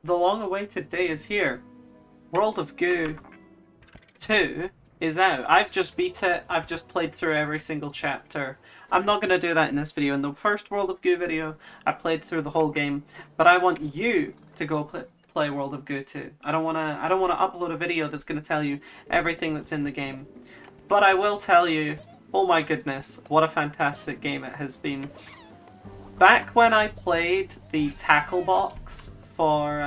The long-awaited day is here. World of Goo 2 is out. I've just beat it. I've just played through every single chapter. I'm not going to do that in this video. In the first World of Goo video, I played through the whole game, but I want you to go play World of Goo 2. I don't want to upload a video that's going to tell you everything that's in the game. But I will tell you, oh my goodness, what a fantastic game it has been. Back when I played the tackle box for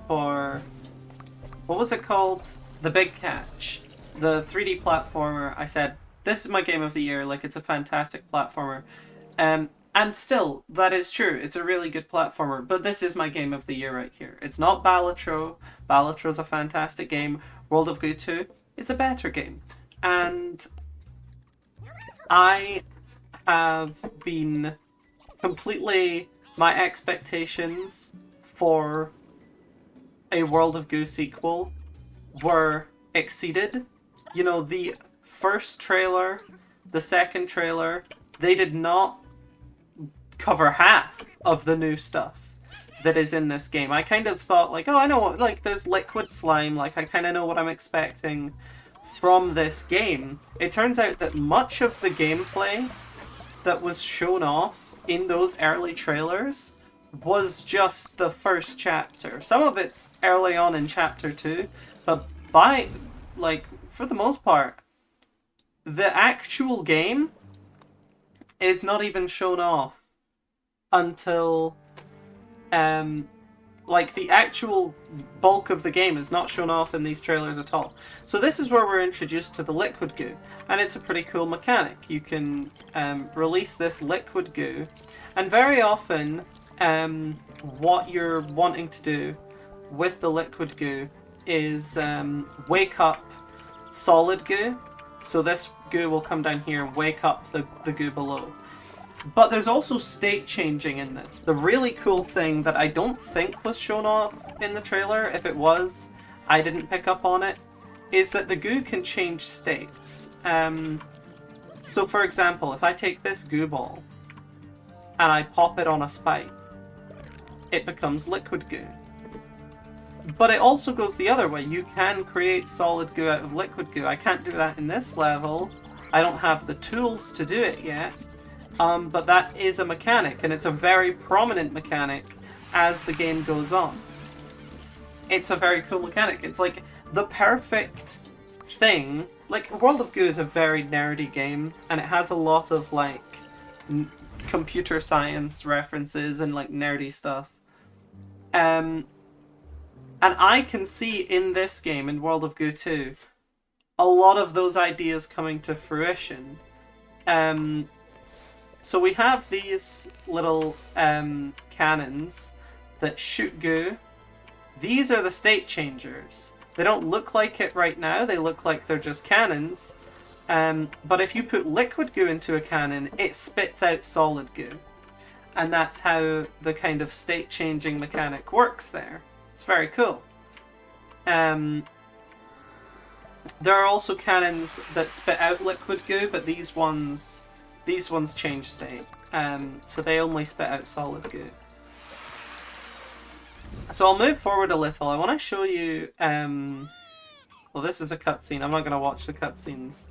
for what was it called? The Big Catch, the 3D platformer. I said this is my game of the year. Like, it's a fantastic platformer, and still that is true. It's a really good platformer. But this is my game of the year right here. It's not Balatro. Balatro's a fantastic game. World of Goo 2 is a better game, and I have been completely, my expectations for a World of Goo sequel were exceeded. You know, the first trailer, the second trailer, they did not cover half of the new stuff that is in this game. I kind of thought, like, oh, I know what, like, there's liquid slime, like, I kind of know what I'm expecting from this game. It turns out that much of the gameplay that was shown off in those early trailers was just the first chapter. Some of it's early on in chapter 2, but for the most part, the actual game is not even shown off until the actual bulk of the game is not shown off in these trailers at all. So this is where we're introduced to the liquid goo, and it's a pretty cool mechanic. You can release this liquid goo, and very often what you're wanting to do with the liquid goo is wake up solid goo. So this goo will come down here and wake up the goo below. But there's also state changing in this. The really cool thing that I don't think was shown off in the trailer, if it was, I didn't pick up on it, is that the goo can change states. So for example, if I take this goo ball and I pop it on a spike, it becomes liquid goo. But it also goes the other way. You can create solid goo out of liquid goo. I can't do that in this level. I don't have the tools to do it yet. But that is a mechanic, and it's a very prominent mechanic as the game goes on. It's a very cool mechanic. It's like the perfect thing. Like, World of Goo is a very nerdy game, and it has a lot of like computer science references and like nerdy stuff. And I can see in this game, in World of Goo 2, a lot of those ideas coming to fruition. So we have these little cannons that shoot goo. These are the state changers. They don't look like it right now. They look like they're just cannons. But if you put liquid goo into a cannon, it spits out solid goo. And that's how the kind of state changing mechanic works there. It's very cool. There are also cannons that spit out liquid goo, but these ones change state, so they only spit out solid goo. So I'll move forward a little. I want to show you, well, this is a cutscene. I'm not going to watch the cutscenes.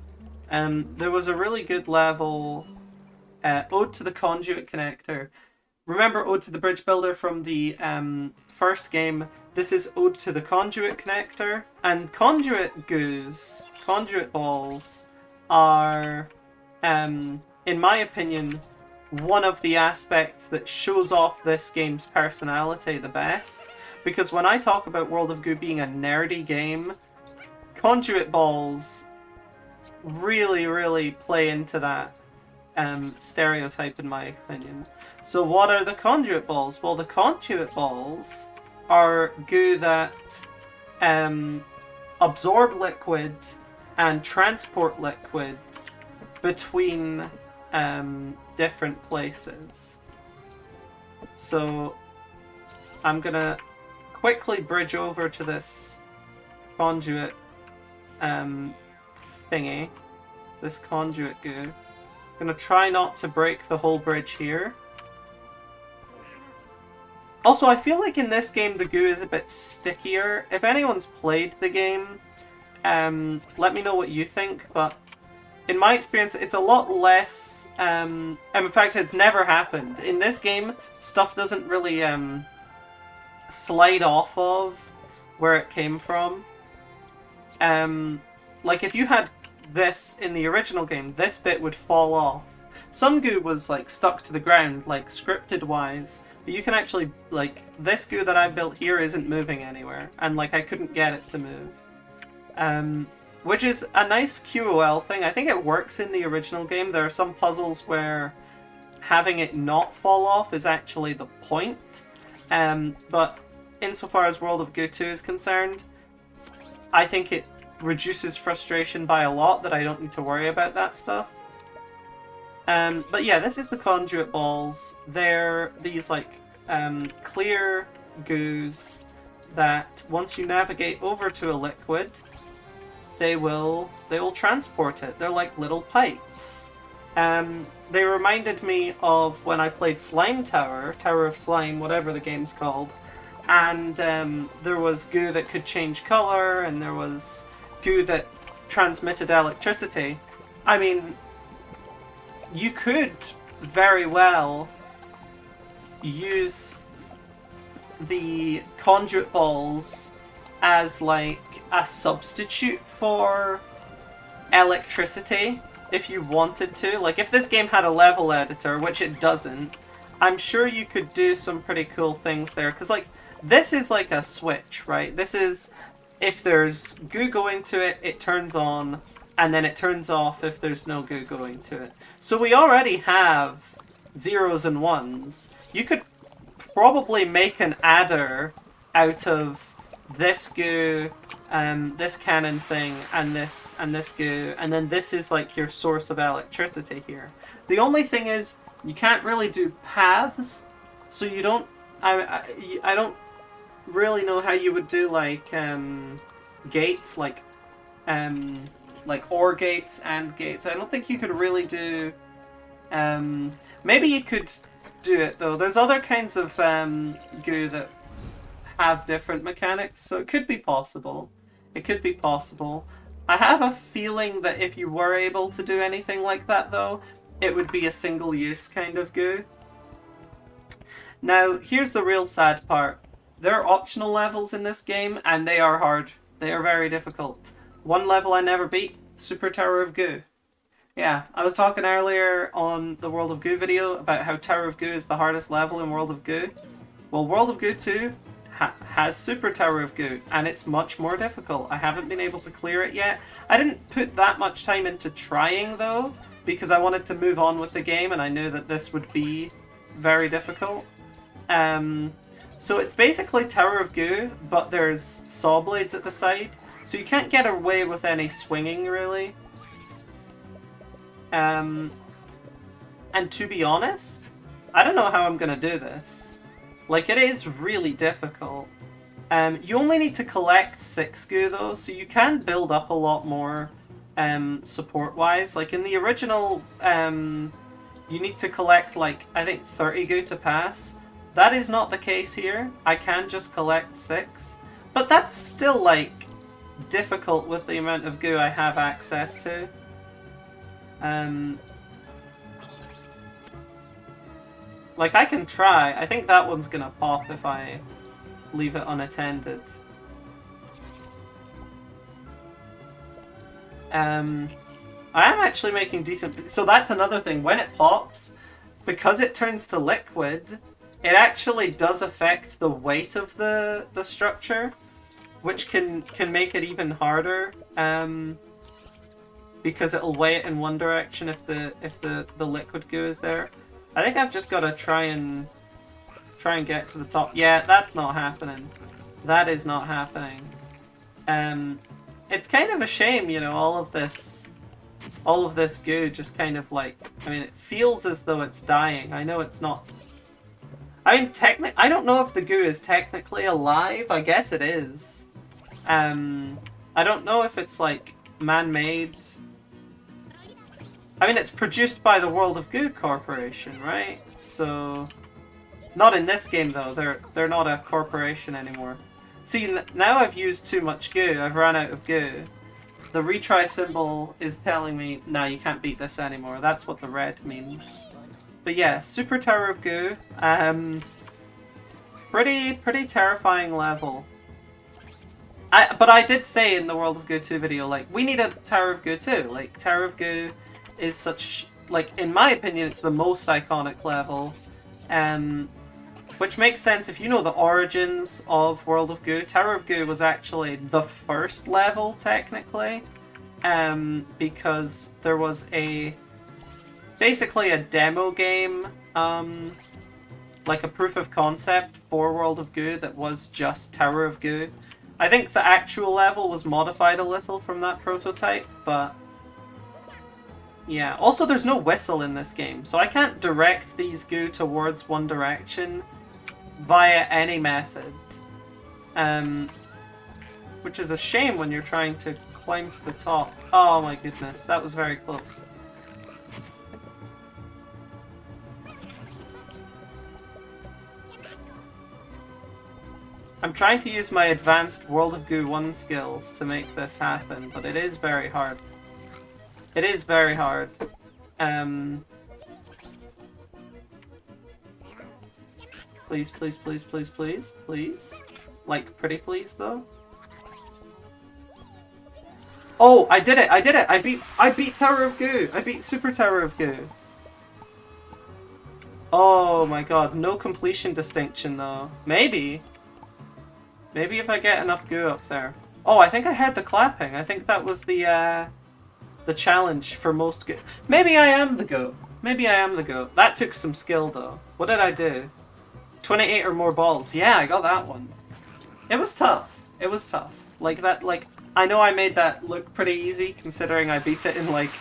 There was a really good level, Ode to the Conduit Connector. Remember Ode to the Bridge Builder from the first game? This is Ode to the Conduit Connector, and conduit goos, conduit balls, are in my opinion, one of the aspects that shows off this game's personality the best. Because when I talk about World of Goo being a nerdy game, conduit balls really, really play into that stereotype, in my opinion. So what are the conduit balls? Well, the conduit balls are goo that absorb liquid and transport liquids between different places. So I'm gonna quickly bridge over to this conduit thingy, this conduit goo, Gonna try not to break the whole bridge here. Also, I feel like in this game the goo is a bit stickier. If anyone's played the game, let me know what you think, but in my experience, it's a lot less, and in fact, it's never happened. In this game, stuff doesn't really slide off of where it came from. Like, if you had this in the original game, this bit would fall off. Some goo was, like, stuck to the ground, like, scripted-wise, but you can actually, like, this goo that I built here isn't moving anywhere, and, like, I couldn't get it to move. Which is a nice QOL thing. I think it works in the original game. There are some puzzles where having it not fall off is actually the point. But insofar as World of Goo 2 is concerned, I think it reduces frustration by a lot, that I don't need to worry about that stuff. But yeah, this is the conduit balls. They're these like clear goos that once you navigate over to a liquid, they will transport it. They're like little pipes. They reminded me of when I played Slime Tower, Tower of Slime, whatever the game's called, and there was goo that could change color, and there was goo that transmitted electricity. I mean, you could very well use the conduit balls as like a substitute for electricity if you wanted to. Like, if this game had a level editor, which it doesn't, I'm sure you could do some pretty cool things there. Because, like, this is like a switch, right? This is, if there's goo going to it, it turns on, and then it turns off if there's no goo going to it. So we already have zeros and ones. You could probably make an adder out of this goo, this cannon thing, and this goo, and then this is like your source of electricity here. The only thing is, you can't really do paths, so you don't. I don't really know how you would do like gates, like OR gates and gates. I don't think you could really do. Maybe you could do it though. There's other kinds of goo that have different mechanics, so it could be possible. It could be possible. I have a feeling that if you were able to do anything like that though, it would be a single-use kind of goo. Now, here's the real sad part. There are optional levels in this game, and they are hard. They are very difficult. One level I never beat, Super Tower of Goo. Yeah, I was talking earlier on the World of Goo video about how Tower of Goo is the hardest level in World of Goo. Well, World of Goo 2 has Super Tower of Goo, and it's much more difficult. I haven't been able to clear it yet. I didn't put that much time into trying, though, because I wanted to move on with the game, and I knew that this would be very difficult. So it's basically Tower of Goo, but there's saw blades at the side, so you can't get away with any swinging, really. And to be honest, I don't know how I'm gonna do this. Like, it is really difficult. You only need to collect 6 goo, though, so you can build up a lot more support-wise. Like, in the original, you need to collect, like, I think 30 goo to pass. That is not the case here. I can just collect 6. But that's still, like, difficult with the amount of goo I have access to. Like, I can try. I think that one's gonna pop if I leave it unattended. I am actually making decent... So that's another thing. When it pops, because it turns to liquid, it actually does affect the weight of the structure, which can make it even harder. Because it'll weigh it in one direction if the liquid goo is there. I think I've just got to try and get to the top. Yeah, that's not happening. That is not happening. It's kind of a shame, you know, all of this goo just kind of like, I mean, it feels as though it's dying. I know it's not. I mean, I don't know if the goo is technically alive. I guess it is. I don't know if it's like man-made. I mean, it's produced by the World of Goo Corporation, right? So, not in this game though. They're not a corporation anymore. See, now I've used too much goo. I've run out of goo. The retry symbol is telling me, nah, you can't beat this anymore. That's what the red means. But yeah, Super Tower of Goo. Pretty terrifying level. But I did say in the World of Goo 2 video, like, we need a Tower of Goo too. Like, Tower of Goo is such, like, in my opinion, it's the most iconic level. Which makes sense if you know the origins of World of Goo. Tower of Goo was actually the first level, technically. Because there was basically a demo game, like a proof of concept for World of Goo that was just Tower of Goo. I think the actual level was modified a little from that prototype, but yeah. Also, there's no whistle in this game, so I can't direct these goo towards one direction via any method. Which is a shame when you're trying to climb to the top. Oh my goodness, that was very close. I'm trying to use my advanced World of Goo 1 skills to make this happen, but it is very hard. It is very hard. Please, please, please, please, please, please. Like, pretty please, though. Oh, I did it! I did it! I beat Tower of Goo! I beat Super Tower of Goo! Oh my god, no completion distinction, though. Maybe. Maybe if I get enough goo up there. Oh, I think I heard the clapping. I think that was the challenge for most goo. Maybe I am the goat. Maybe I am the goat. That took some skill, though. What did I do? 28 or more balls. Yeah, I got that one. It was tough. It was tough. Like, that, like, I know I made that look pretty easy, considering I beat it in, like,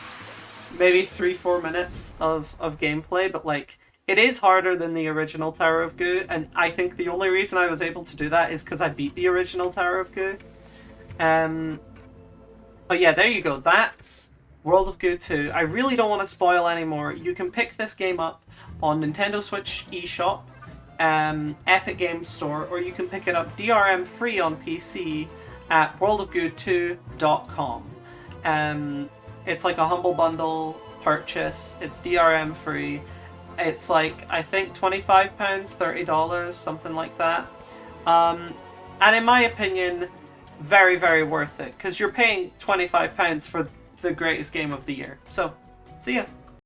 maybe 3-4 minutes of gameplay, but, like, it is harder than the original Tower of Goo, and I think the only reason I was able to do that is because I beat the original Tower of Goo. But yeah, there you go. That's World of Goo 2. I really don't want to spoil anymore. You can pick this game up on Nintendo Switch eShop, Epic Games Store, or you can pick it up DRM free on PC at worldofgoo2.com. It's like a Humble Bundle purchase. It's DRM free. It's like, I think £25, $30, something like that. And in my opinion, very, very worth it, because you're paying £25 for the greatest game of the year. So, see ya.